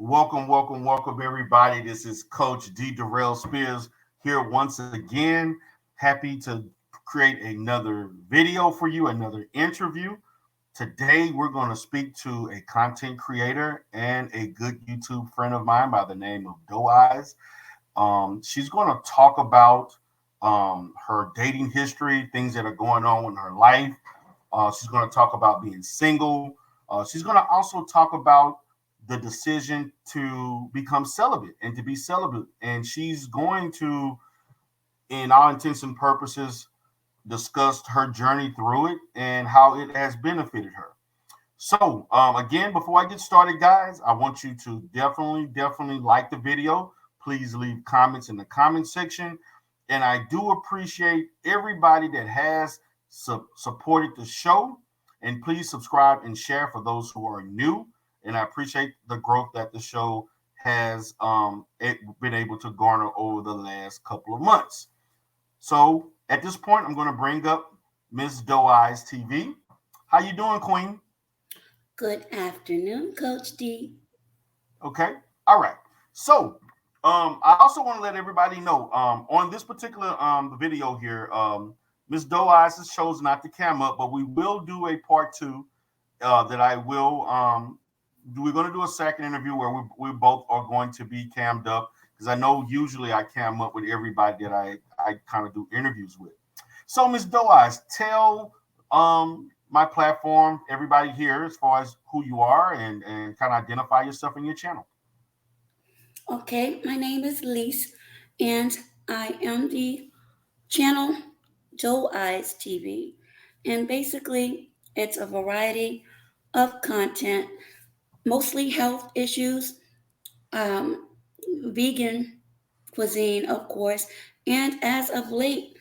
Welcome, everybody. This is Coach D. Darrell Spears here once again. Happy to create another video for you, another interview. Today, we're going to speak to a content creator and a good YouTube friend of mine by the name of DoeEyes. She's going to talk about her dating history, things that are going on in her life. She's going to talk about being single. She's going to also talk about the decision to become celibate and to be celibate. And she's going to, in all intents and purposes, discuss her journey through it and how it has benefited her. So, again, before I get started, guys, I want you to definitely like the video. Please leave comments in the comment section. And I do appreciate everybody that has supported the show. And please subscribe and share for those who are new. And I appreciate the growth that the show has been able to garner over the last couple of months. So at this point, I'm going to bring up Miss DoeEyes TV. How you doing, Queen? Good afternoon, Coach D. Okay. All right. So I also want to let everybody know on this particular video here, Miss DoeEyes has chosen not to cam up, but we will do a part two that I will we're going to do a second interview where we both are going to be cammed up because I know usually I cam up with everybody that I kind of do interviews with. So Miss DoeEyes, tell my platform, everybody here, as far as who you are and kind of identify yourself and your channel. Okay, my name is Lise, and I am the channel DoeEyes TV. And basically, it's a variety of content, mostly health issues, um, vegan cuisine, of course, and as of late,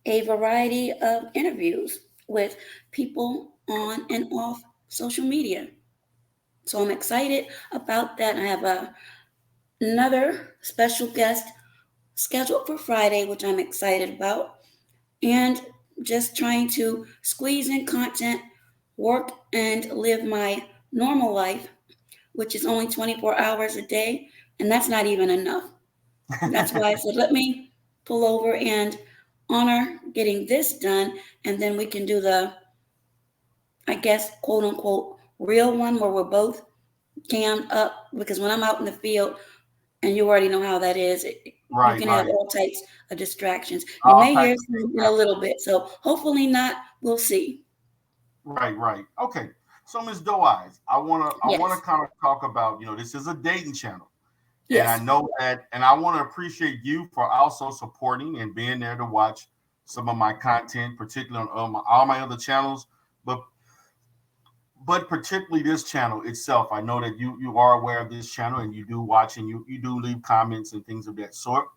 a variety of interviews with people on and off social media. So I'm excited about that. I have another special guest scheduled for Friday, which I'm excited about, and just trying to squeeze in content, work, and live my normal life, which is only 24 hours a day, and that's not even enough. That's why I said, let me pull over and honor getting this done, and then we can do the, I guess, quote unquote, real one where we're both cammed up. Because when I'm out in the field, and you already know how that is, you Right, can have right. all types of distractions. You All may hear types of some things in a happen. little bit, so hopefully not. We'll see. Right. Okay. So Miss DoeEyes, I wanna Yes, kind of talk about, this is a dating channel. And I yes. know that, and I want to appreciate you for also supporting and being there to watch some of my content, particularly on all my other channels, but particularly this channel itself. I know that you are aware of this channel and you do watch and you do leave comments and things of that sort.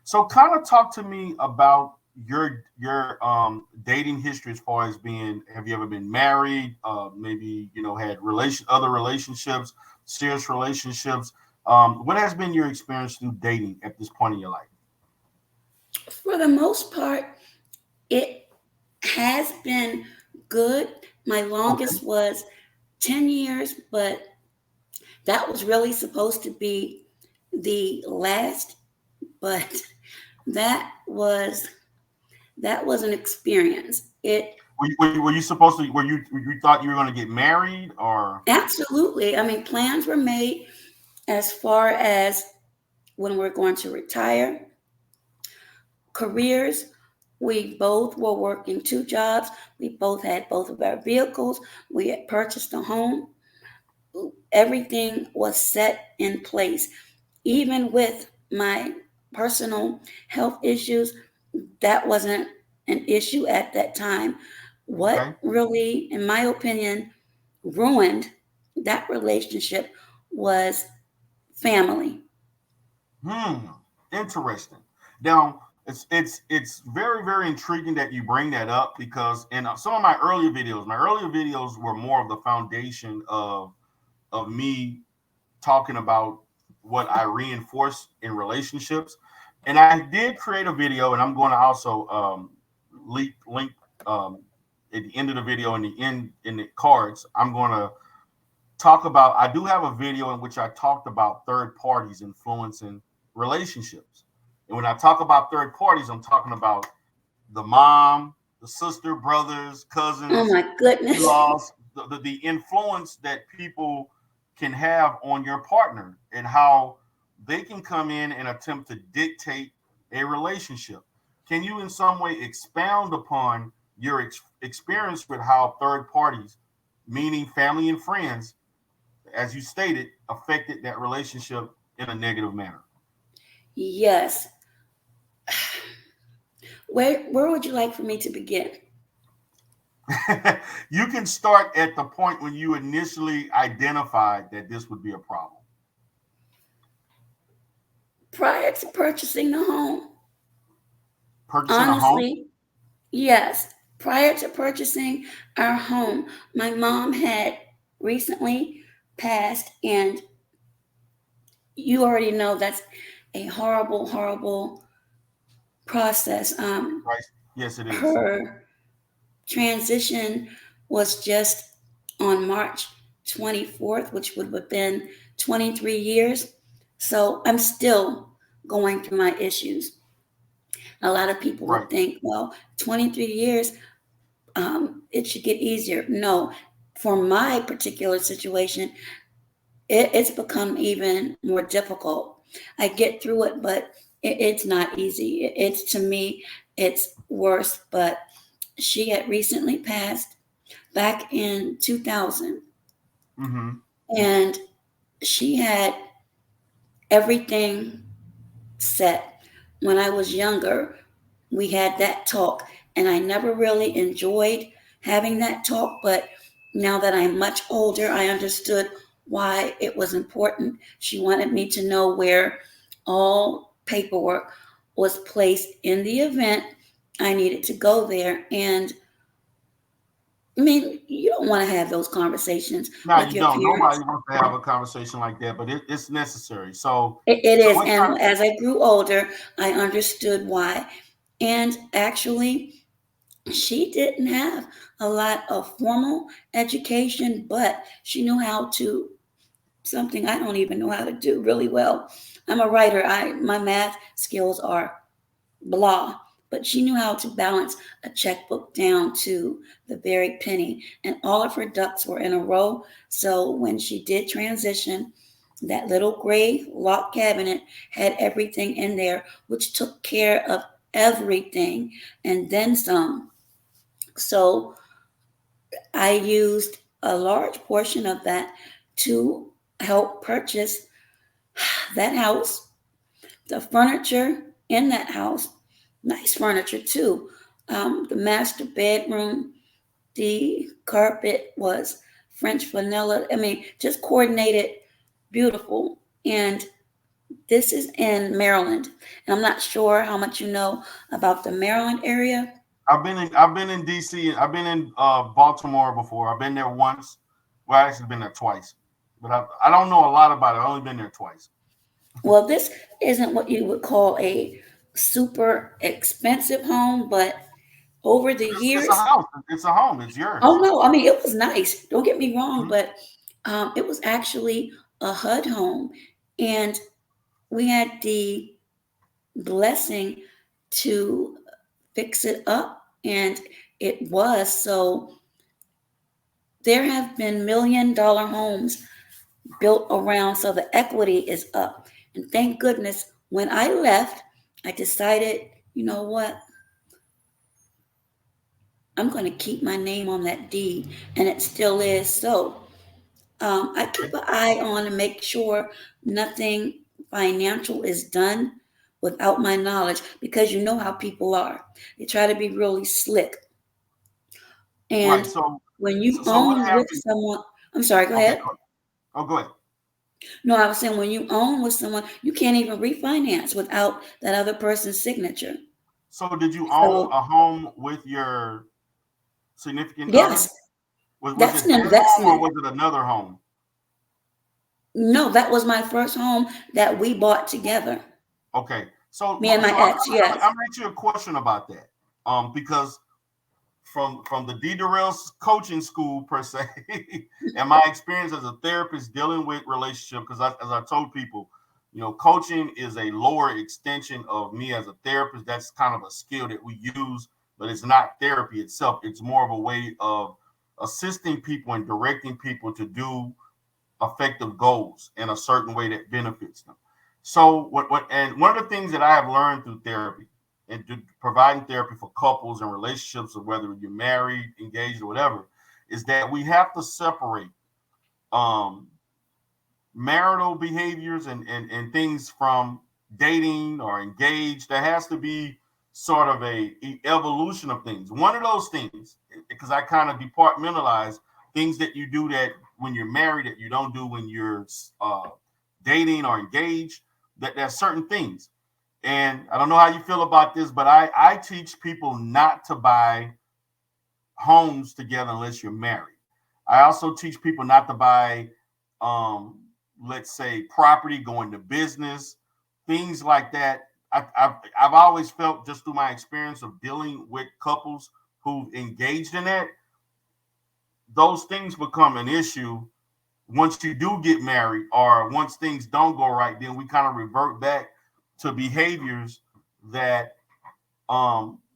So, kind of talk to me about your dating history as far as being. Have you ever been married? Maybe had other relationships, serious relationships. What has been your experience through dating at this point in your life? For the most part, it has been good. My Okay. longest was 10 years, but that was really supposed to be the last. But that was that was an experience. It Were you supposed to? Were you thought you were going to get married or? absolutely. I mean, plans were made as far as when we're going to retire, careers. We both were working two jobs. We both had both of our vehicles. We had purchased a home. Everything was set in place. Even with my personal health issues, that wasn't an issue at that time. What Okay. really, in my opinion, ruined that relationship was family. Hmm. Interesting. Now, it's very intriguing that you bring that up because in some of my earlier videos were more of the foundation of me talking about what I reinforce in relationships, and I did create a video, and I'm going to also link at the end of the video in the cards. I'm going to talk about, I do have a video in which I talked about third parties influencing relationships. And when I talk about third parties, I'm talking about the mom, the sister, brothers, Oh cousins, my goodness. in-laws, the influence that people can have on your partner and how they can come in and attempt to dictate a relationship. Can you in some way expound upon your experience with how third parties, meaning family and friends, as you stated, affected that relationship in a negative manner? Yes. Where would you like for me to begin? You can start at the point when you initially identified that this would be a problem. Prior to purchasing the home, Purchasing a home? honestly, yes. Prior to purchasing our home, my mom had recently passed, and you already know that's a horrible, horrible process. Right. Yes, it is. Her transition was just on March 24th, which would have been 23 years. So I'm still going through my issues. A lot of people Right. would think, well, 23 years, it should get easier. No, for my particular situation, it's become even more difficult. I get through it, but it's not easy. It's to me, it's worse. But she had recently passed back in 2000, Mm-hmm. and she had everything set. When I was younger, we had that talk, and I never really enjoyed having that talk, but now that I'm much older, I understood why it was important. She wanted me to know where all paperwork was placed in the event I needed to go there. And I mean, you don't want to have those conversations Now with you your don't. parents. Nobody wants to have a conversation like that, but it's necessary. So, It so is. what kind And as I grew older, I understood why. And actually, she didn't have a lot of formal education, but she knew how to, something I don't even know how to do really well. I'm a writer. My math skills are blah, but she knew how to balance a checkbook down to the very penny, and all of her ducks were in a row. So when she did transition, that little gray lock cabinet had everything in there, which took care of everything and then some. So I used a large portion of that to help purchase that house, the furniture in that house, nice furniture too. The master bedroom, the carpet was French vanilla. I mean, just coordinated, beautiful. And this is in Maryland. And I'm not sure how much you know about the Maryland area. I've been in DC. I've been in Baltimore before. I've been there once. Well, I actually been there twice, but I don't know a lot about it. I've only been there twice. Well, this isn't what you would call a super expensive home, but over the It's a years, house. It's a home. It's oh yours. no, I mean, it was nice. Don't get me wrong, Mhm. but it was actually a HUD home. And we had the blessing to fix it up, and it was. So there have been $1 million homes built around, so the equity is up. And thank goodness when I left, I decided, you know what? I'm going to keep my name on that deed, and it still is. So I keep Right. an eye on and make sure nothing financial is done without my knowledge, because you know how people are. They try to be really slick. Right. And So, when so, you so what own with happened? someone, I'm sorry, go Okay. ahead. Oh, go ahead. No, I was saying when you own with someone, you can't even refinance without that other person's signature. So, did you own So, a home with your significant other? yes, Was that's it an their home or investment. was it another home? No, that was my first home that we bought together. Okay. So, Me and my so I'm, ex, I'm, yes. I'm gonna ask you a question about that. Because from the D Durrell's coaching school per se, and my experience as a therapist dealing with relationship, because as I told people, coaching is a lower extension of me as a therapist. That's kind of a skill that we use, but it's not therapy itself. It's more of a way of assisting people and directing people to do effective goals in a certain way that benefits them. So and one of the things that I have learned through therapy and providing therapy for couples and relationships, or whether you're married, engaged, or whatever, is that we have to separate um, marital behaviors and things from dating or engaged. There has to be sort of a evolution of things. One of those things, because I kind of departmentalize things that you do that when you're married that you don't do when you're dating or engaged, that there's certain things. And I don't know how you feel about this, but I teach people not to buy homes together unless you're married. I also teach people not to buy, um, let's say, property, going to business, things like that. I've always felt, just through my experience of dealing with couples who've engaged in that, those things become an issue once you do get married, or once things don't go right. Then we kind of revert back to behaviors that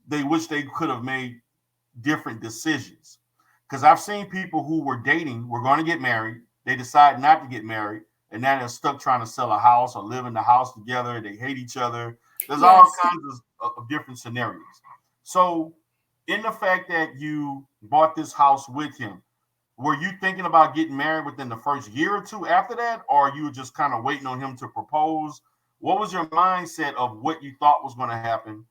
they wish they could have made different decisions. Because I've seen people who were dating, were going to get married, they decide not to get married, and now they're stuck trying to sell a house or live in the house together. They hate each other. There's all Yes. kinds of different scenarios. So, in the fact that you bought this house with him, were you thinking about getting married within the first year or two after that, or you were just kind of waiting on him to propose? What was your mindset of what you thought was going to happen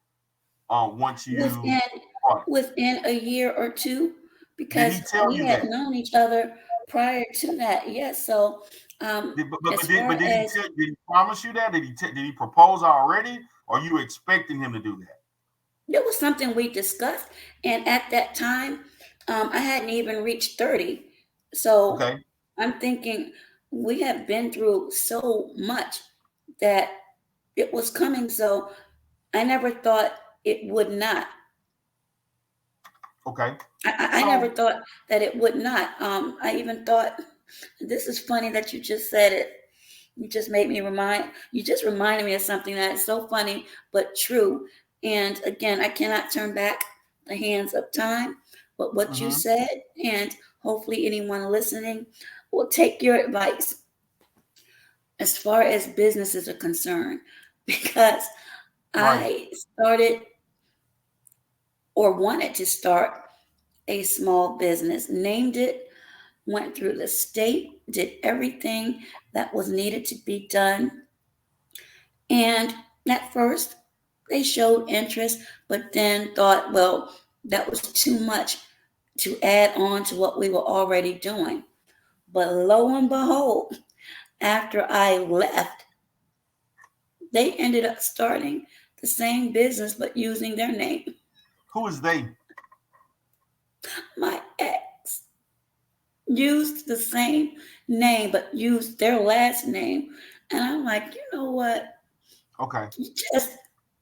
once you Within bought within a year or two, it? Did he because tell we you had that? known each other prior to that. Yes. So, as far as Did he promise you that? Did he propose already? Or are you expecting him to do that? it was something we discussed, and at that time, I hadn't even reached 30. So Okay, I'm thinking we have been through so much that it was coming. So I never thought it would not. okay. I never So, thought that it would not. I even thought, this is funny that you just said it. You just reminded me of something that is so funny but true. And again, I cannot turn back the hands of time. But what you mhm, said, and hopefully anyone listening will take your advice as far as businesses are concerned, because right, I started or wanted to start a small business, named it, went through the state, did everything that was needed to be done. And at first, they showed interest, but then thought, well, that was too much to add on to what we were already doing. But lo and behold, after I left, they ended up starting the same business but using their name. who is they? My ex used the same name but used their last name. And I'm like, you know what? Okay. Just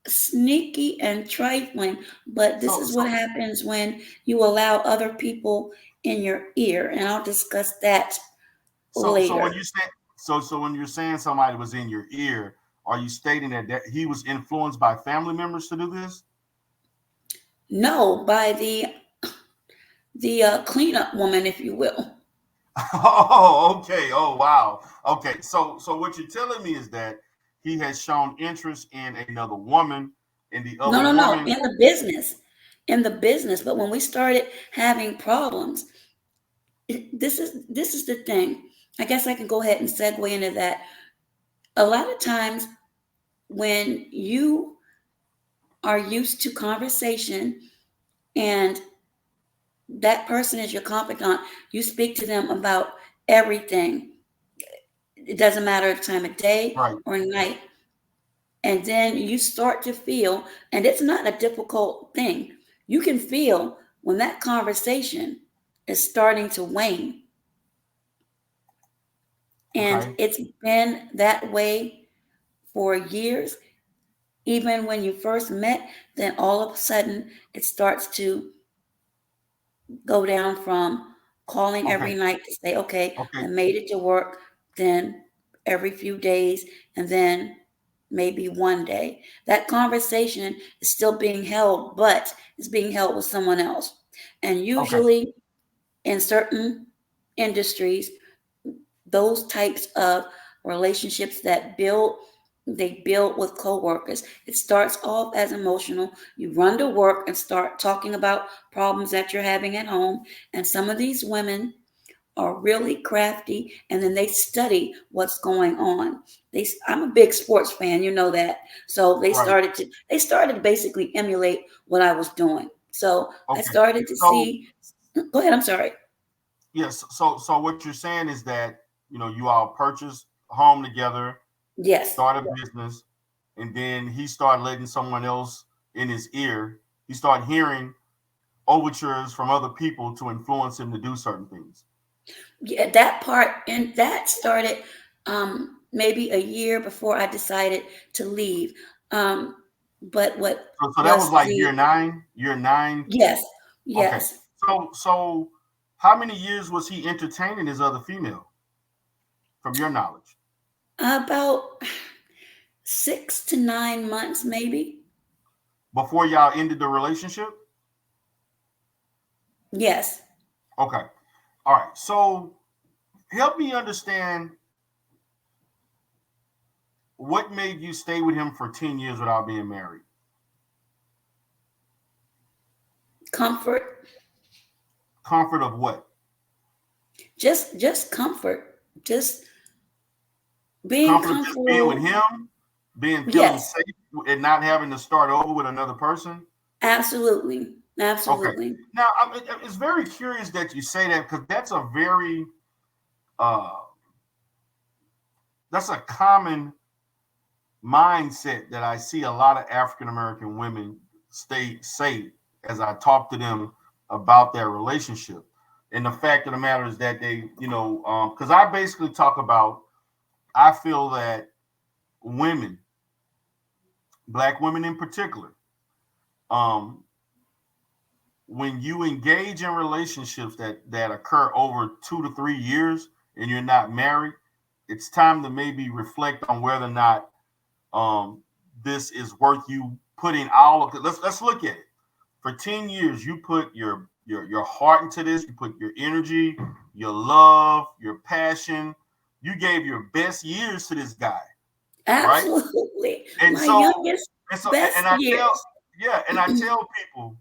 sneaky and trifling. But this So is what so happens when you allow other people in your ear. And I'll discuss that so when later. you say so when you're saying somebody was in your ear, are you stating that he was influenced by family members to do this? No, by the cleanup woman, if you will. Oh, okay. Oh, wow. Okay. So what you're telling me is that he has shown interest in another woman, and the other No, no, no. woman. In the business. In the business. But when we started having problems, this is the thing. I guess I can go ahead and segue into that. A lot of times when you are used to conversation and that person is your confidant, you speak to them about everything. It doesn't matter the time of day Right. or night. And then you start to feel, and it's not a difficult thing, you can feel when that conversation is starting to wane. And Okay. it's been that way for years. Even when you first met, then all of a sudden it starts to go down from calling Okay. every night to say, okay, Okay. I made it to work, then every few days, and then maybe one day. That conversation is still being held, but it's being held with someone else. And Okay. usually in certain industries, those types of relationships that build, they build with coworkers. It starts off as emotional. You run to work and start talking about problems that you're having at home, and some of these women are really crafty, and then they study what's going on. I'm a big sports fan, you know that. So Right. they started to basically emulate what I was doing. So I Okay. started to So see. Go ahead. I'm sorry. yes. So what you're saying is that you all purchased a home together, Yes, started business, and then he started letting someone else in his ear. He started hearing overtures from other people to influence him to do certain things. yeah, that part, and that started maybe a year before I decided to leave. Um, but what So that was was like the year nine. yes, Okay. yes, So how many years was he entertaining his other female, from your knowledge? about 6 to 9 months, maybe. Before y'all ended the relationship? Yes. Okay. All right. So help me understand what made you stay with him for 10 years without being married? Comfort, Comfort of what? just comfort, just being Comfort of just being with comfortable. him, being feeling Yes, safe and not having to start over with another person? absolutely, Okay. absolutely. Now, it's very curious that you say that because uh, that's a common mindset that I see a lot of African American women say as I talk to them about their relationship. And the fact of the matter is that because I basically talk about, I feel that women, black women in particular, um, when you engage in relationships that occur over 2 to 3 years and you're not married, it's time to maybe reflect on whether or not um, this is worth you putting all of it. Let's look at it. For 10 years, you put your heart into this, you put your energy, your love, your passion. You gave your best years to this guy, right? Absolutely. And My so youngest, and so best and I tell years. yeah, and I tell people,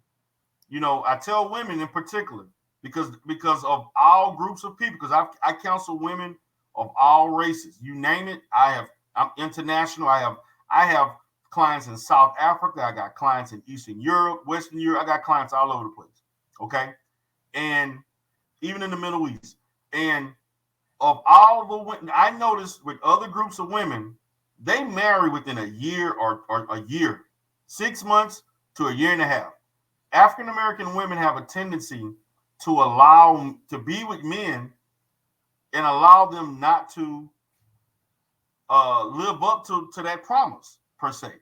I tell women in particular, because of all groups of people, because I counsel women of all races. You name it, I'm international. I have clients in South Africa. I got clients in Eastern Europe, Western Europe. I got clients all over the place. Okay, and even in the Middle East. And of all the women, I noticed with other groups of women, they marry within a year or a year, 6 months to a year and a half. African American women have a tendency to allow to be with men and allow them not to live up to that promise per se.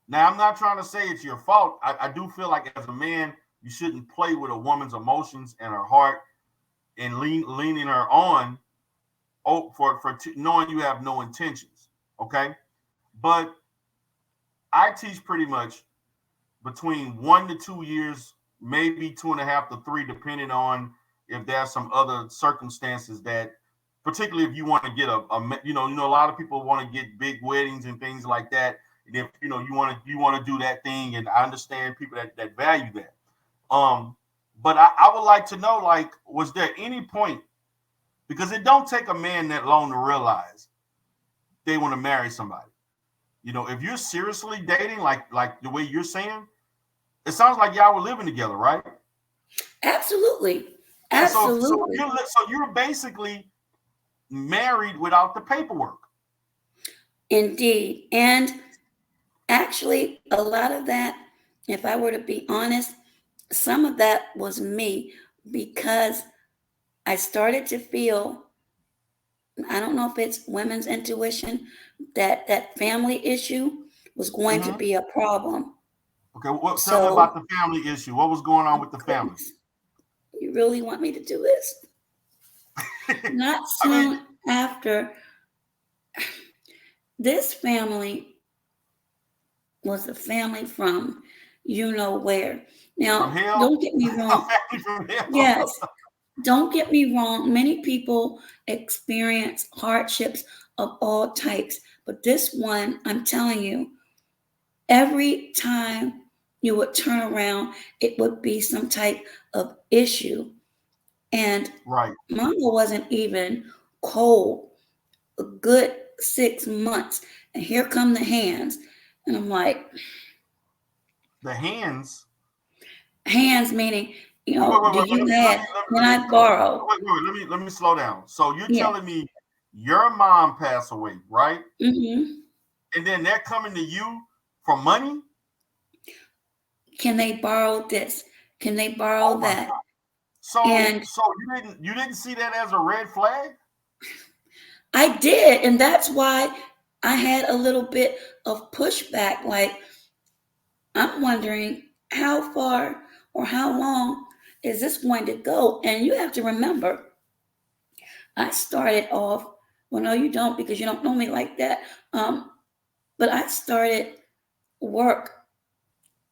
Now, I'm not trying to say it's your fault. I do feel like as a man, you shouldn't play with a woman's emotions and her heart and leaning her on knowing you have no intentions. Okay, but I teach pretty much between 1 to 2 years, maybe 2.5 to 3, depending on if there's some other circumstances that, particularly if you want to get a lot of people want to get big weddings and things like that. And if you want to do that thing, and I understand people that value that. But I would like to know, like, was there any point, because it don't take a man that long to realize they want to marry somebody. If you're seriously dating, like the way you're saying, it sounds like y'all were living together, right? Absolutely. Yeah. So Absolutely. you're basically married without the paperwork. Indeed. And actually, a lot of that, if I were to be honest, some of that was me because I started to feel, I don't know if it's women's intuition, that that family issue was going to Mm-hmm. be a problem. Okay. Well, tell me So, about the family issue. What was going on oh with the family? goodness, you really want me to do this? Not I mean, soon after, this family was a family from you know where. from Now, hell, don't get me a wrong. family from Yes, hell. don't get me wrong. Many people experience hardships of all types, but this one, I'm telling you, every time you would turn around, it would be some type of issue. And Right. mama wasn't even cold a good 6 months. And here come the hands. And I'm like, The hands. hands meaning, Wait, wait, wait, do wait. you have, when I borrow? Let me slow down. So you're Yes. telling me your mom passed away, right? Hmm. And then they're coming to you for money? Can they borrow this? Can they Oh borrow my that? God. So And so you didn't see that as a red flag? I did. And that's why I had a little bit of pushback. Like, I'm wondering how far or how long is this going to go? And you have to remember, I started off, well, no, you don't because you don't know me like that. Um, but I started work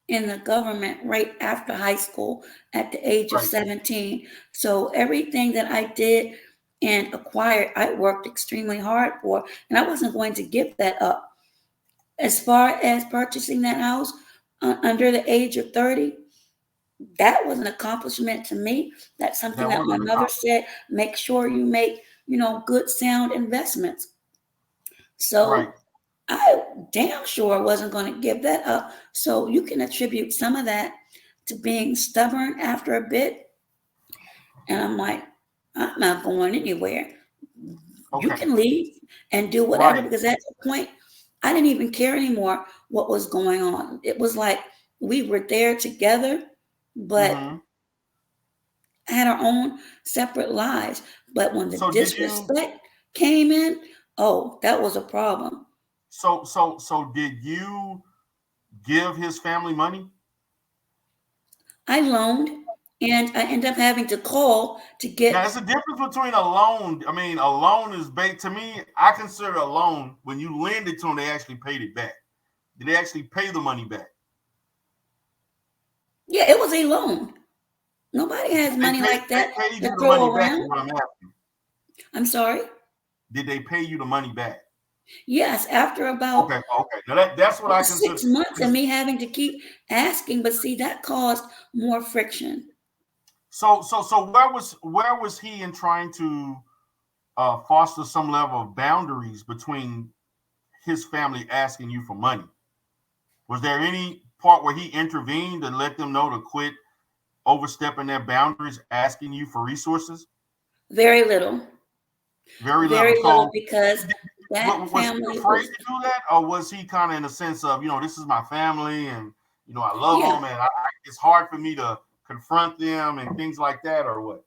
in the government right after high school at the age of Right. 17. So everything that I did and acquired, I worked extremely hard for, and I wasn't going to give that up. As far as purchasing that house under the age of 30, that was an accomplishment to me. That's something That that my wasn't a mother cop. said, make sure you make, good sound investments. Right. So I damn sure wasn't going to give that up. So you can attribute some of that to being stubborn after a bit. And I'm like, I'm not going anywhere. You Okay. can leave and do whatever Right. because at the point, I didn't even care anymore what was going on. It was like we were there together, but Mm-hmm. had our own separate lives. But when the So did you disrespect came in, oh, that was a problem. so did you give his family money? I loaned and I ended up having to call to Now, get, there's a difference between a loan. I mean, a loan is baked to me. I consider a loan when you lend it to them, they actually paid it back. Did they actually pay the money back? yeah, it was a loan. Nobody has money like They that paid to you the money throw back. Is around. what I'm asking. I'm sorry. Did they pay you the money back? Yes, after about Okay, okay. Now that's what I consider. 6 months of me having to keep asking, but see, that caused more friction. So where was he in trying to foster some level of boundaries between his family asking you for money? Was there any part where he intervened and let them know to quit overstepping their boundaries, asking you for resources? Very little, Very little. very little, So because that was he family afraid was, to do that, or was he kind of in a sense of, this is my family, and I love yeah, them, and it's hard for me to confront them and things like that, or what?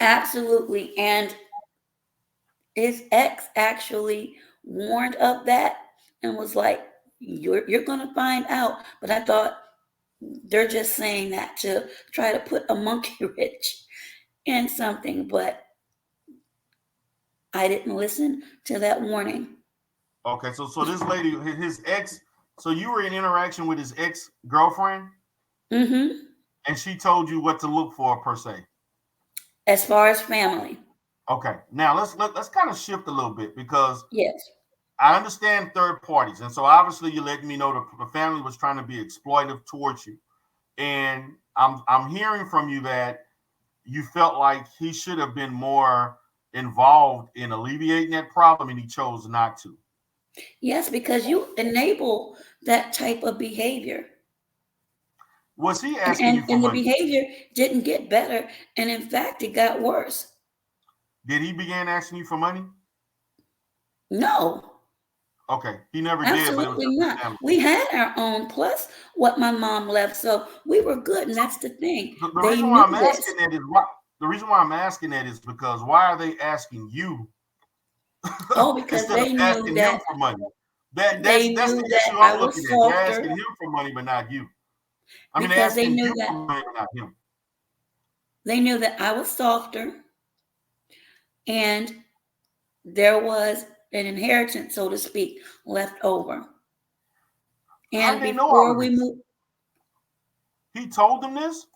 absolutely. And his ex actually warned of that and was like, you're gonna find out. But I thought they're just saying that to try to put a monkey wrench in something, but I didn't listen to that warning. Okay, so this lady, his ex, so you were in interaction with his ex girlfriend, Mm-hmm. and she told you what to look for per se. As far as family, Okay, now let's kind of shift a little bit because yes. I understand third parties, and so obviously you're letting me know the family was trying to be exploitive towards you, and I'm hearing from you that you felt like he should have been more involved in alleviating that problem, and he chose not to. Yes, because you enable that type of behavior. Was he And, asking and, you for and the money? behavior didn't get better. And in fact, it got worse. Did he begin asking you for money? No, Okay, he never did, but it was absolutely just his not. family. We had our own plus what my mom left. So we were good. And So that's the thing. the They reason why knew I'm this. asking that is why the reason why I'm asking that is because why are they asking you Oh, because instead of they knew asking him that for money? That's knew the that issue I I'm looking was at. They're softer, asking him for money, but not you. I mean, they're because they asking knew you that for money, but not him. They knew that I was softer and there was an inheritance, so to speak, left over. How And did they know all before of we this? moved, He told them this?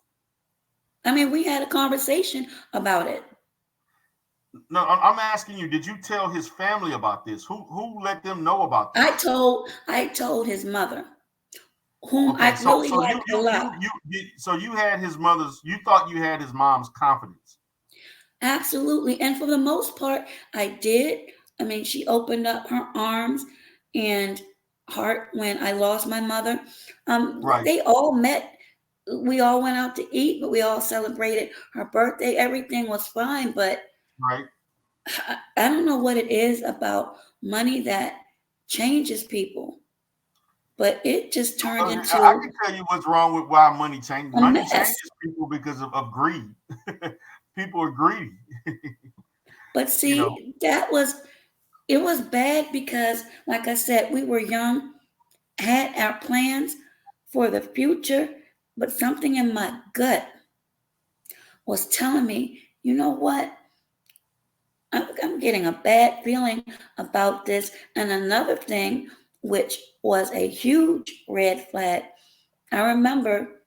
I mean, we had a conversation about it. No, I'm asking you, did you tell his family about this? Who let them know about this? I told his mother, whom Okay, I so really so liked a lot. so you had his mother's, you thought you had his mom's confidence. Absolutely. And for the most part, I did. I mean, she opened up her arms and heart when I lost my mother. Right, They all met. We all went out to eat, but we all celebrated her birthday. Everything was fine. But right. I don't know what it is about money that changes people, but it just turned I into can tell you what's wrong with why money changes. a Money mess. changes people because of greed. People are greedy, But you know. see, it was bad because, like I said, we were young, had our plans for the future, but something in my gut was telling me, you know what? I'm getting a bad feeling about this. And another thing, which was a huge red flag, I remember,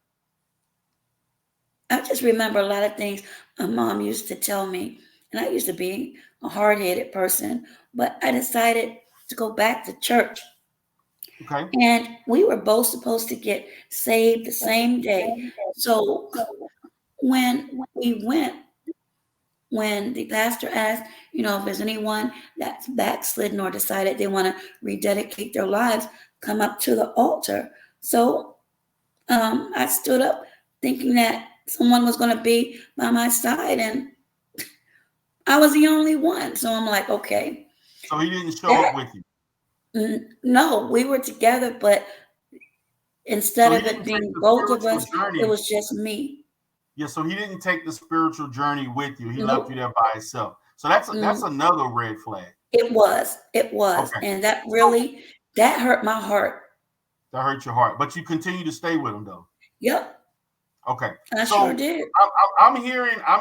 I just remember a lot of things my mom used to tell me. And I used to be a hard headed person, but I decided to go back to church. Okay, And we were both supposed to get saved the same day. So when we went, when the pastor asked, if there's anyone that's backslidden or decided they want to rededicate their lives, come up to the altar. So I stood up thinking that someone was going to be by my side, and I was the only one. So I'm like, okay, so he didn't show up that, with you. no, we were together, but instead So he of it didn't take being the both of spiritual us, it journey. was just me. Yeah, so he didn't take the spiritual journey with you. He left you Nope. there by himself. So that's Mm, another red flag. it was, Okay, and that so really that hurt my heart. that hurt your heart, but you continue to stay with him though. Yep, Okay, I sure so did. I'm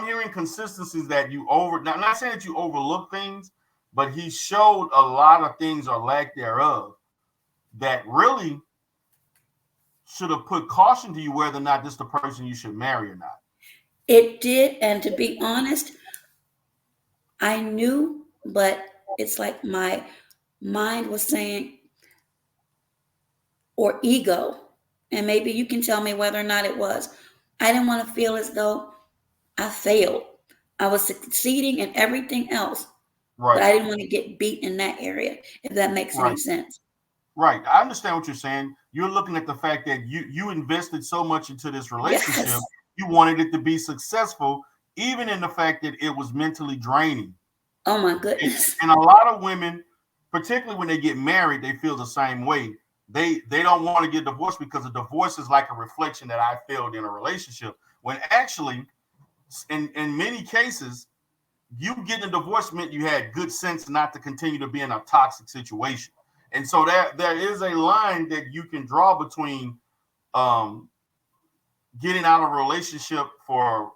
hearing consistencies that you over. Now, I'm not saying that you overlook things, but he showed a lot of things or lack thereof that really should have put caution to you whether or not this is the person you should marry or not. It did, and to be honest, I knew, but it's like my mind was saying, or ego, and maybe you can tell me whether or not it was. I didn't want to feel as though I failed. I was succeeding in everything else, but Right, I didn't want to get beat in that area, if that makes any right. sense. Right. I understand what you're saying. You're looking at the fact that you invested so much into this relationship, Yes. you wanted it to be successful, even in the fact that it was mentally draining. Oh my And, goodness. and a lot of women, particularly when they get married, they feel the same way. They don't want to get divorced because a divorce is like a reflection that I failed in a relationship. When actually, in many cases, you getting a divorce meant you had good sense not to continue to be in a toxic situation. And so there is a line that you can draw between um, getting out of a relationship for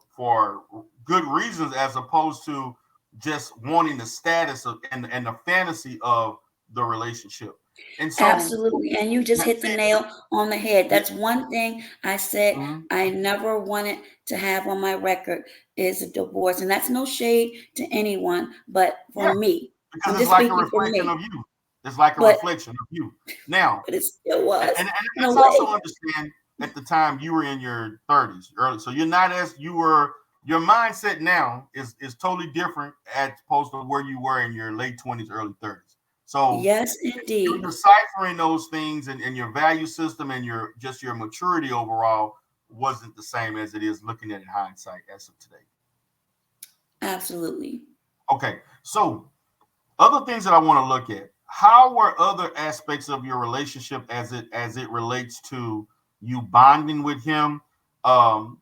good reasons as opposed to just wanting the status of and the fantasy of the relationship. And so Absolutely. And you just hit the nail on the head. yeah, That's one thing I said mhm, I never wanted to have on my record is a divorce. And that's no shade to anyone, but for yeah, me, because I'm it's just like a speaking for reflection me. of you. It's like a But reflection of you. Now, but it still and, was and in a let's also way. understand at the time you were in your 30s early, so you're not as you were. Your mindset now is totally different as opposed to where you were in your late 20s, early 30s. So Yes, you're indeed. deciphering those things, and your value system and your maturity overall wasn't the same as it is looking at it in hindsight as of today. Absolutely. Okay, so other things that I want to look at. How were other aspects of your relationship as it relates to you bonding with him? Um,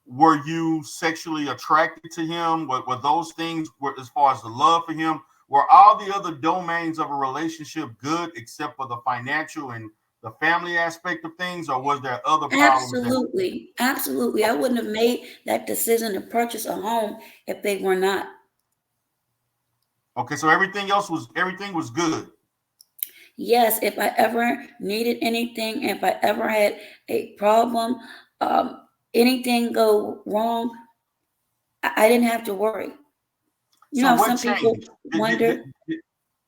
were you sexually attracted to him? Were those things were as far as the love for him? Were all the other domains of a relationship good except for the financial and the family aspect of things, or was there other problems that? Absolutely. Absolutely. I wouldn't have made that decision to purchase a home if they were not. Okay, so everything was good. Yes, if I ever needed anything, if I ever had a problem, um, anything go wrong, I didn't have to worry. You So know, what some people changed? wonder.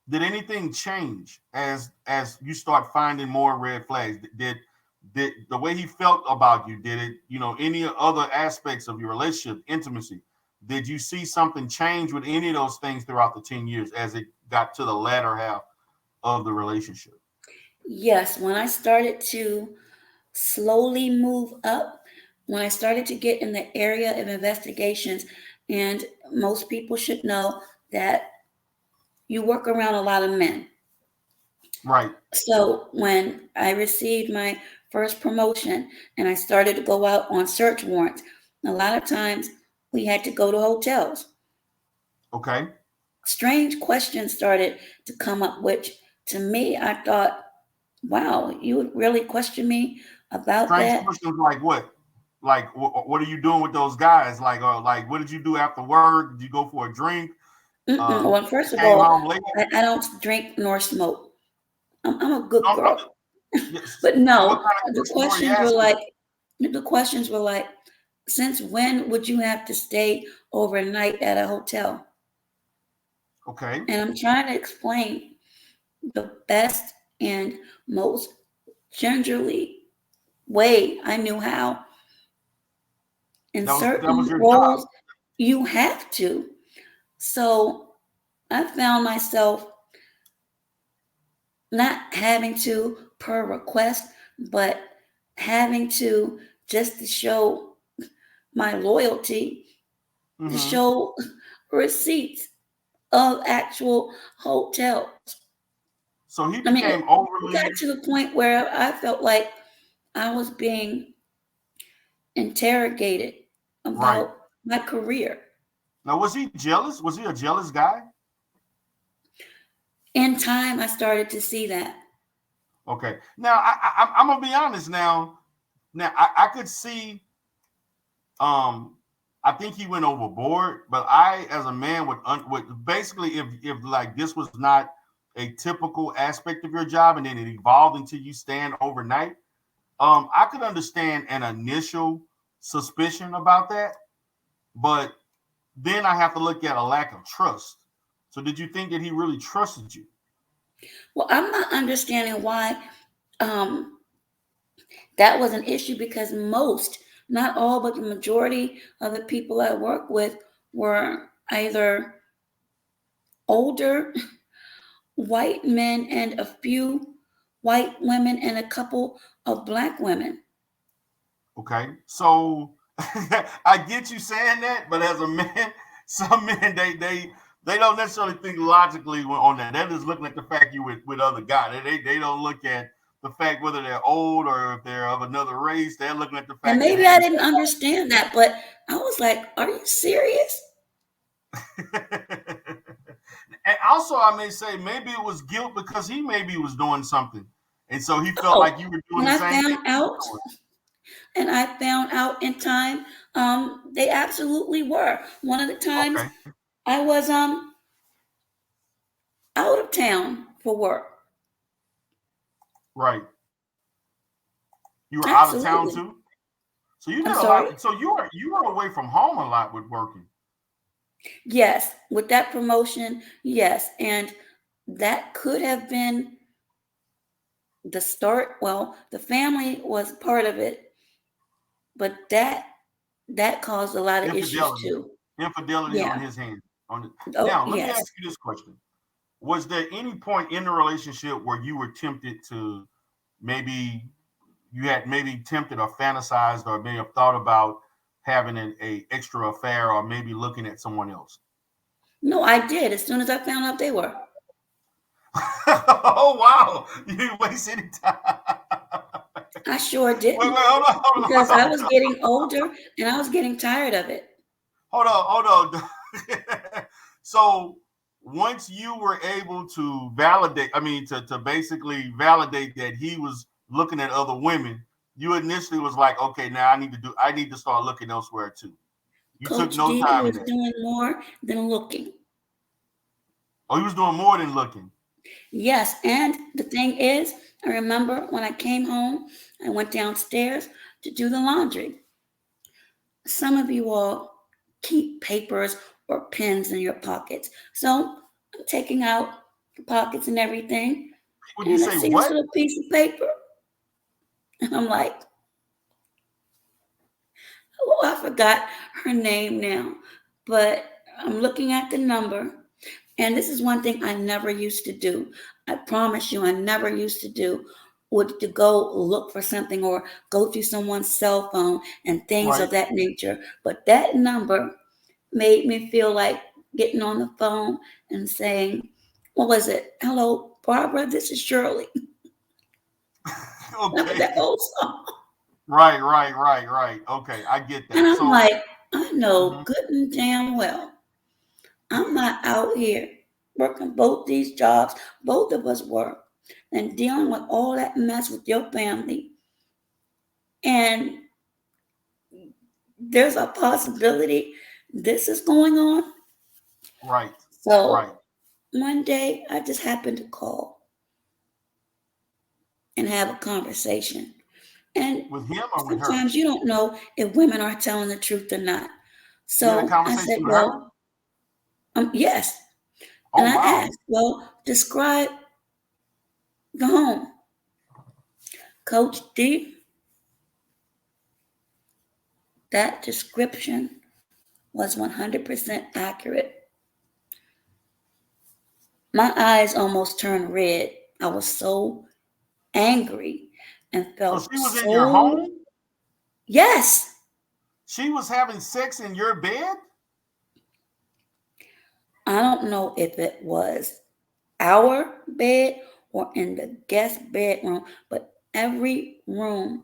Did anything change as you start finding more red flags? Did the way he felt about you, did it, any other aspects of your relationship, intimacy, did you see something change with any of those things throughout the 10 years as it got to the latter half of the relationship? Yes, when I started to slowly move up, when I started to get in the area of investigations, and most people should know that you work around a lot of men. Right. So when I received my first promotion and I started to go out on search warrants, a lot of times we had to go to hotels. Okay. Strange questions started to come up, which to me, I thought, wow, you would really question me about Strange that? questions like what? Like what are you doing with those guys? Like what did you do after work? Did you go for a drink? Mm-mm. Well, first You of came all, home late? I don't drink nor smoke. I'm a good I'm girl. just, yes. But So what no, kind of the questions were you questions were asking? like, the questions were like, since when would you have to stay overnight at a hotel? Okay. And I'm trying to explain the best and most gingerly way I knew how. In That was certain your job. roles, you have to. So I found myself not having to per request, but having to just to show my loyalty, to Mm-hmm. show receipts of actual hotels. So he I mean, became it got overly to the point where I felt like I was being interrogated right. about my career. Now, was he jealous? Was he a jealous guy? In time, I started to see that. Okay. Now, I'm gonna be honest. Now I could see. Um, I think he went overboard. But I, as a man, would basically, if like this was not a typical aspect of your job, and then it evolved until you stand overnight. I could understand an initial suspicion about that, but then I have to look at a lack of trust. So, did you think that he really trusted you? Well, I'm not understanding why um, that was an issue because most, not all, but the majority of the people I work with were either older white men and a few white women and a couple of black women. Okay, so I get you saying that, but as a man, some men they don't necessarily think logically on that. They're just looking at the fact you with other guys. They don't look at the fact whether they're old or if they're of another race. They're looking at the And fact that maybe I hey. didn't understand that, but I was like, are you serious? And also, I may say maybe it was guilt because he maybe was doing something, and so he felt Oh, like you were doing when the I same thing found he was out, and I found out in time, they absolutely were. One of the times doing. Okay, I was out of town for work. right. You were out of town Absolutely. too. So you I'm did a sorry. lot. So you were away from home a lot with working. Yes, with that promotion, yes. And that could have been the start. Well, the family was part of it, but that caused a lot of issues Infidelity, too. infidelity on Yeah. his hand. Oh, Now, let me ask yes. you this question: was there any point in the relationship where you were tempted to maybe you had maybe tempted or fantasized or may have thought about having a extra affair or maybe looking at someone else? No, I did as soon as I found out they were. Oh wow! You didn't waste any time. I sure Wait, didn't hold on, hold on, because I hold was on, getting older and I was getting tired of it. hold on. So once you were able to validate, I mean, to basically validate that he was looking at other women, you initially was like, okay, now I need to start looking elsewhere too. You took Coach no D time in was that. doing more than looking. Oh, you was doing more than looking. Yes, and the thing is, I remember when I came home, I went downstairs to do the laundry. Some of you all keep papers or pens in your pockets. So I'm taking out the pockets and everything, Would you and I say see this what? little piece of paper, and I'm like, oh, I forgot her name now. But I'm looking at the number, and this is one thing I never used to do. I promise you, I never used to do would to go look for something or go through someone's cell phone and things Right. of that nature. But that number made me feel like getting on the phone and saying, what was it? Hello, Barbara, this is Shirley. Remember Okay. that old song? Right. Okay, I get And that. I'm So, like, I know mhm, good and damn well I'm not out here working both these jobs, both of us work, and dealing with all that mess with your family. And there's a possibility this is going on. right, right. So one day I just happened to call and have a conversation. And With him or with her? sometimes you don't know if women are telling the truth or not. You had a So I said, conversation with her? well, yes. And Oh I wow. asked, well, describe the home. Coach D, that description was 100% accurate. My eyes almost turned red. I was so angry and So felt she was in your so, home? yes, She was having sex in your bed? I don't know if it was our bed or in the guest bedroom, but every room,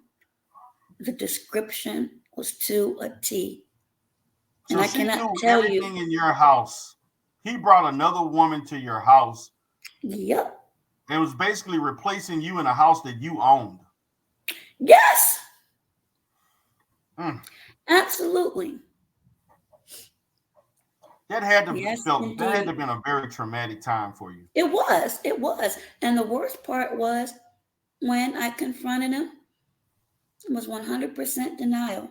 the description was to a T. And So I she cannot knew tell you, everything in your house. He brought another woman to your house yep, and was basically replacing you in a house that you owned. yes, Mm, absolutely. Yes, that had to indeed. have been a very traumatic time for you. It was. And the worst part was when I confronted him, it was 100% denial.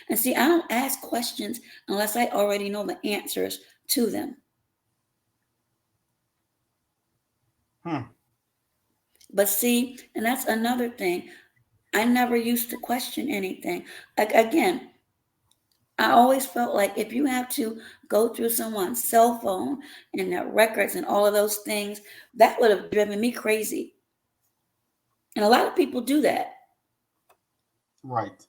And see, I don't ask questions unless I already know the answers to them. Hmm. But see, and that's another thing. I never used to question anything. Like, again, I always felt like if you have to go through someone's cell phone and their records and all of those things, that would have driven me crazy. And a lot of people do that. Right.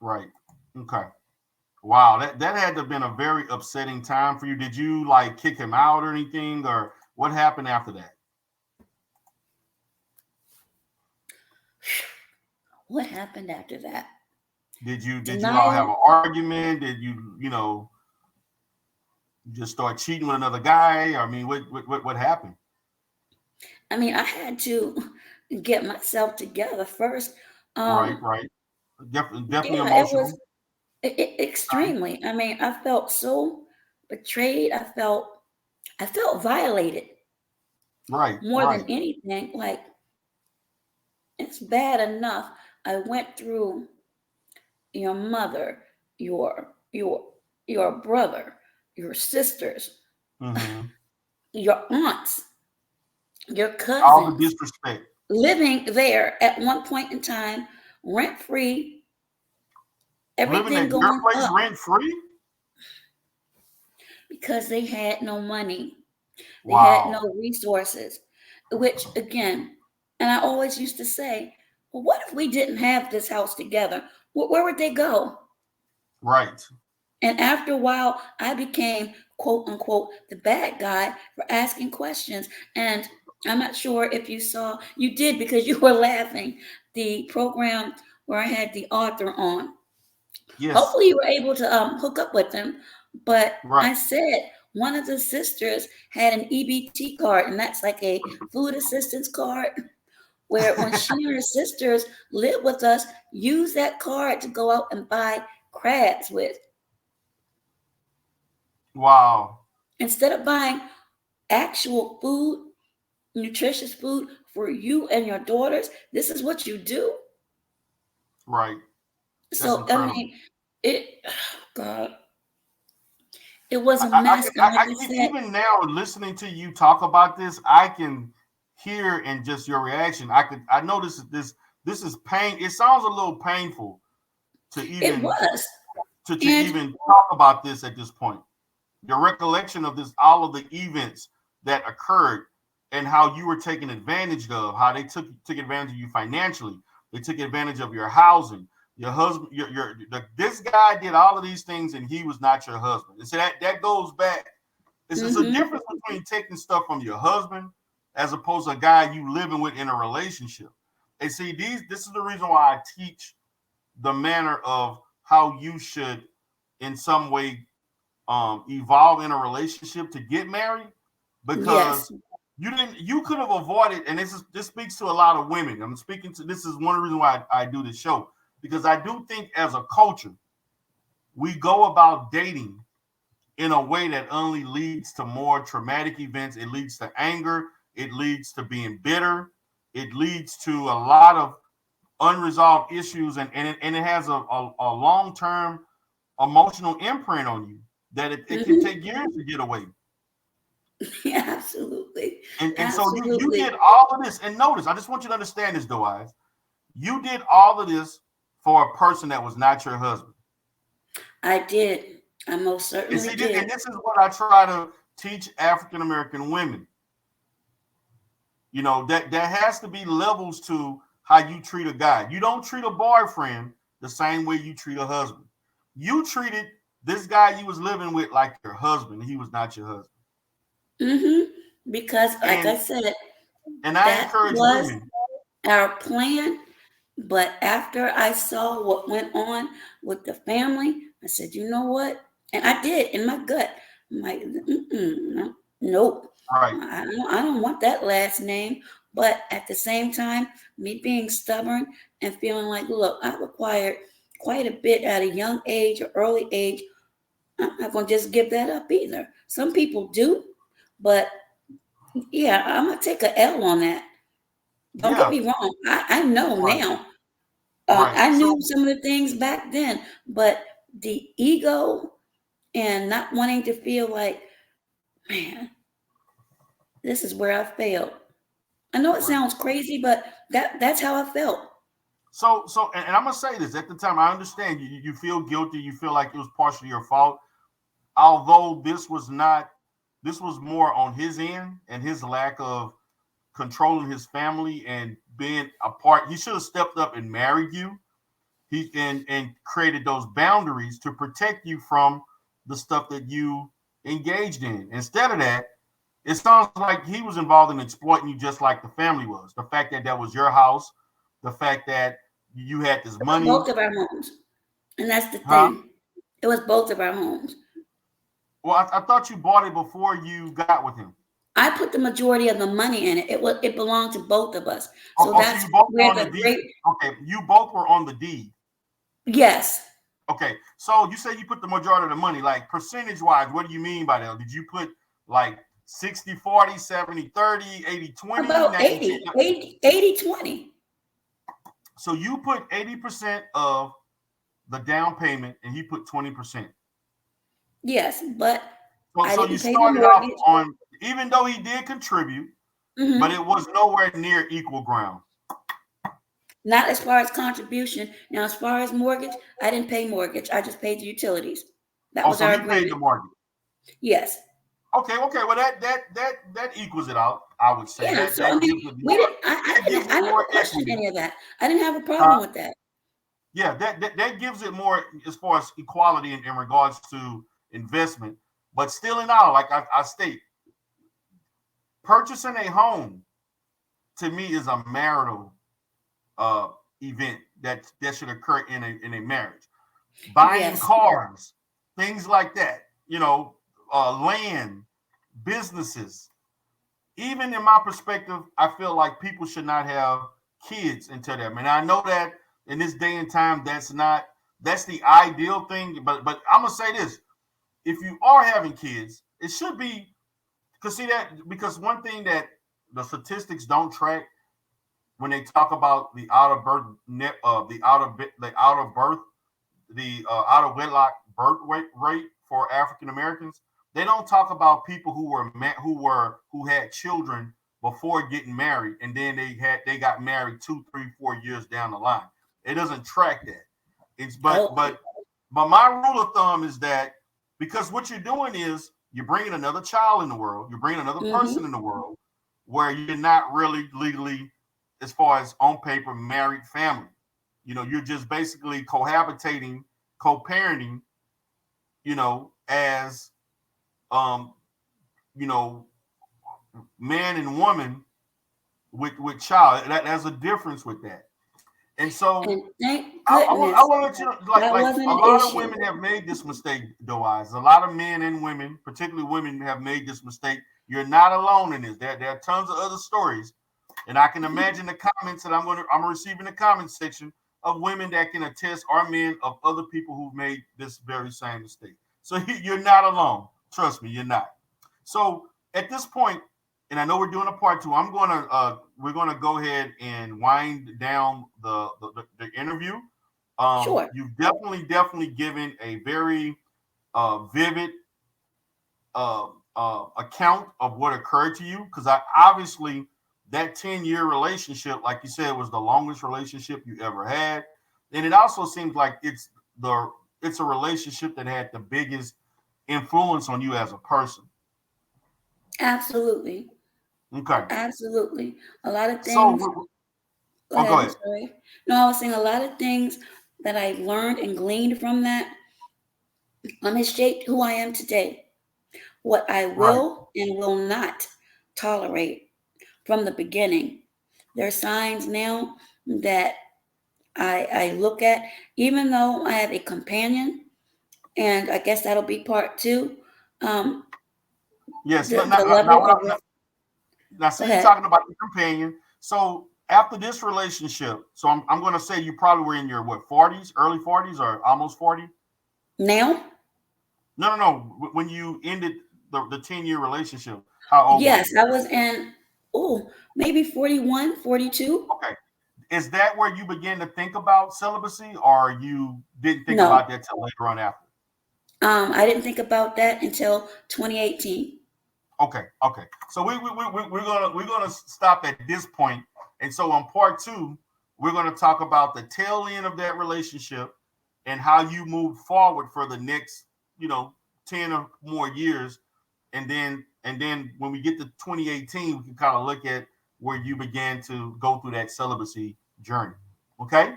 Right. Okay. Wow. That had to have been a very upsetting time for you. Did you like kick him out or anything, or what happened after that? What happened after that? Did you all have Denial. an argument? Did you just start cheating with another guy? I mean, what happened? I mean, I had to get myself together first. Right, Um, right. Definitely yeah, it was emotional. extremely. I mean, I felt so betrayed. I felt violated Right, more than right. anything. Like it's bad enough. I went through your mother, your your your brother, your sisters, Mm-hmm. your aunts, your All the cousins, disrespect. living there at one point in time, rent free, Living everything at your going place up rent free? because they had no money. They had no Wow. resources, which again, and I always used to say, well, what if we didn't have this house together? Where would they go? Right. And after a while, I became quote unquote the bad guy for asking questions. And I'm not sure if you saw, you did because you were laughing, the program where I had the author on. Yes. Hopefully, you were able to hook up with them. But Right. I said one of the sisters had an EBT card, and that's like a food assistance card. where when she and her sisters lived with us, used that card to go out and buy crabs with. Wow. Instead of buying actual food, nutritious food for you and your daughters, this is what you do. Right. That's So, I incredible. mean, it, God, it was a mess. And like I said, Even now, listening to you talk about this, I can hear in just your reaction. I know this is pain. It sounds a little painful to it even was. to And even talk about this at this point. Your recollection of this, all of the events that occurred, and how you were taken advantage of, how they took advantage of you financially, they took advantage of your housing, your husband, this guy did all of these things, and he was not your husband. And so that goes back. It's a mm-hmm, difference between taking stuff from your husband as opposed to a guy you living with in a relationship. And see, this is the reason why I teach the manner of how you should, in some way, evolve in a relationship to get married, because yes, you could have avoided. And this speaks to a lot of women. I'm speaking to, this is one of the reasons why I do this show, because I do think as a culture we go about dating in a way that only leads to more traumatic events. It leads to anger, it leads to being bitter, it leads to a lot of unresolved issues, and it has a long-term emotional imprint on you that it can mm-hmm, take years to get away. yeah, absolutely, And so you absolutely. did all of this. And notice, I just want you to understand this, DoeEyes. You did all of this for a person that was not your husband. I did. I most And certainly see, this, did. and this is what I try to teach African American women. You know, that there has to be levels to how you treat a guy. You don't treat a boyfriend the same way you treat a husband. You treated this guy you was living with like your husband. He was not your husband. Mm-hmm. Because, like And I said, and I that encourage was women. our plan. But after I saw what went on with the family, I said, you know what? And I did in my gut. I'm like, no, nope. Right. I don't want that last name. But at the same time, me being stubborn and feeling like, look, I've acquired quite a bit at a young age or early age. I'm not going to just give that up either. Some people do, but yeah, I'm going to take a L on that. Don't get Yeah. me wrong. I know Right. now. Right. I So knew some of the things back then, but the ego and not wanting to feel like, man, this is where I failed. I know it right. sounds crazy, but that's how I felt. And I'm gonna say this at the time. I understand you feel guilty. You feel like it was partially your fault. Although this was more on his end and his lack of controlling his family and being a part. He should have stepped up and married you. He and created those boundaries to protect you from the stuff that you engaged in. Instead of that, it sounds like he was involved in exploiting you just like the family was. The fact that that was your house, the fact that you had this money, Both of our homes. And that's the huh? thing. It was both of our homes. Well, I thought you bought it before you got with him. I put the majority of the money in it. It belonged to both of us. So So that's you both were where on the the deed. great Okay, you both were on the deed. yes. Okay, so you say you put the majority of the money, like percentage wise, what do you mean by that? Did you put like 60-40, 70-30, 80-20, About 90-10? 80-20. So you put 80% of the down payment and he put 20%. Yes, but I So you didn't pay the started off mortgage. on, even though he did contribute, but Hmm. it was nowhere near equal ground. Not as far as contribution. Now, as far as mortgage, I didn't pay mortgage. I just paid the utilities. That Oh, was so our he paid the agreement. mortgage. Yes. Okay. Well, that equals it out. I would say Yeah. that So I that mean, gives it we more. didn't. That gives I it never more questioned equity. any of that. I didn't have a Uh, problem with that. yeah, that gives it more as far as equality in regards to investment. But still, in all, like I state, purchasing a home to me is a marital uh, event that should occur in a marriage. Buying Yes. cars, things like that. You know, land, businesses. Even in my perspective, I feel like people should not have kids into them. And I know that in this day and time, that's the ideal thing. But I'm gonna say this: if you are having kids, it should be because one thing that the statistics don't track when they talk about the out of birth the out of wedlock birth rate for African Americans, they don't talk about people who had children before getting married, and then they got married 2, 3, 4 years down the line. It doesn't track that. It's Okay. but my rule of thumb is that because what you're doing is you're bringing another child in the world, you're bringing another person Mm-hmm. in the world where you're not really legally, as far as on paper, married family. You're just basically cohabitating, co-parenting, as um, you know, man and woman with child. There's a difference with that. And so And thank I goodness want to let you know, that like wasn't a an lot of issue. women have made this mistake, DoeEyes. A lot of men and women, particularly women, have made this mistake. You're not alone in this. There are tons of other stories, and I can Mhm. imagine the comments that I'm receiving the comment section of women that can attest or men of other people who've made this very same mistake. So you're not alone. Trust me, you're not. So at this point, and I know we're doing a part two. We're gonna go ahead and wind down the interview. Sure. You've definitely given a very vivid account of what occurred to you, because I obviously that 10-year relationship, like you said, was the longest relationship you ever had, and it also seems like the it's a relationship that had the biggest influence on you as a person. Absolutely. Okay, Absolutely. A lot of things. so Go oh, go ahead. I'm ahead. sorry. No, I was saying a lot of things that I learned and gleaned from that has shaped who I am today. What I Right. will and will not tolerate from the beginning. There are signs now that I look at, even though I have a companion, and I guess that'll be part two. Um, Yes. the level of Now, go so you're ahead. talking about your companion. So after this relationship, so I'm going to say you probably were in your what 40s, early 40s, or almost 40. Now, No. When you ended the 10-year relationship, how old were yes, you? I was in, oh, maybe 41, 42. Okay. Is that where you began to think about celibacy, or you didn't think No, about that till later on after? I didn't think about that until 2018. Okay. So we're gonna stop at this point, and so on part two, we're gonna talk about the tail end of that relationship and how you move forward for the next, 10 or more years, and then when we get to 2018, we can kind of look at where you began to go through that celibacy journey. Okay.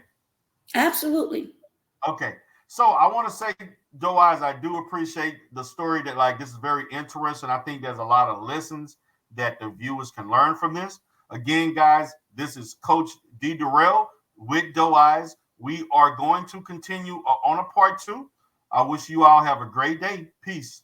Absolutely. Okay. So I want to say, Joe Eyes, I do appreciate the story that like this is very interesting. I think there's a lot of lessons that the viewers can learn from this. Again, guys, this is Coach D. Durrell with DoeEyes. We are going to continue on a part two. I wish you all have a great day. Peace.